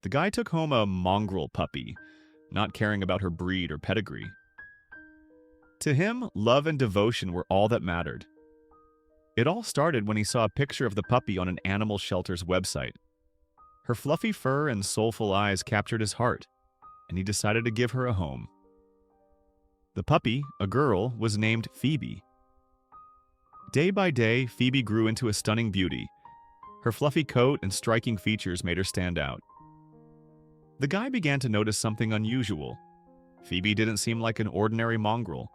The guy took home a mongrel puppy, not caring about her breed or pedigree. To him, love and devotion were all that mattered. It all started when he saw a picture of the puppy on an animal shelter's website. Her fluffy fur and soulful eyes captured his heart, and he decided to give her a home. The puppy, a girl, was named Phoebe. Day by day, Phoebe grew into a stunning beauty. Her fluffy coat and striking features made her stand out. The guy began to notice something unusual. Phoebe didn't seem like an ordinary mongrel.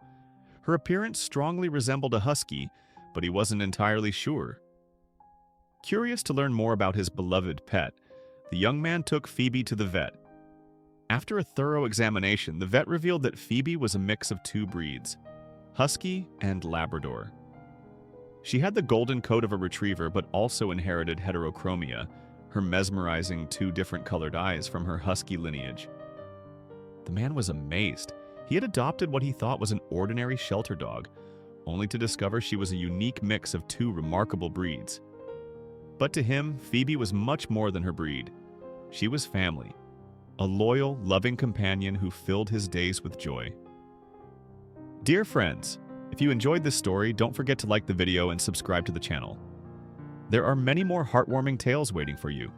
Her appearance strongly resembled a husky, but he wasn't entirely sure. Curious to learn more about his beloved pet, the young man took Phoebe to the vet. After a thorough examination, the vet revealed that Phoebe was a mix of two breeds, husky and Labrador. She had the golden coat of a retriever but also inherited heterochromia, her mesmerizing two different colored eyes from her husky lineage. The man was amazed. He had adopted what he thought was an ordinary shelter dog, only to discover she was a unique mix of two remarkable breeds. But to him, Phoebe was much more than her breed. She was family, a loyal, loving companion who filled his days with joy. Dear friends, if you enjoyed this story, don't forget to like the video and subscribe to the channel. There are many more heartwarming tales waiting for you.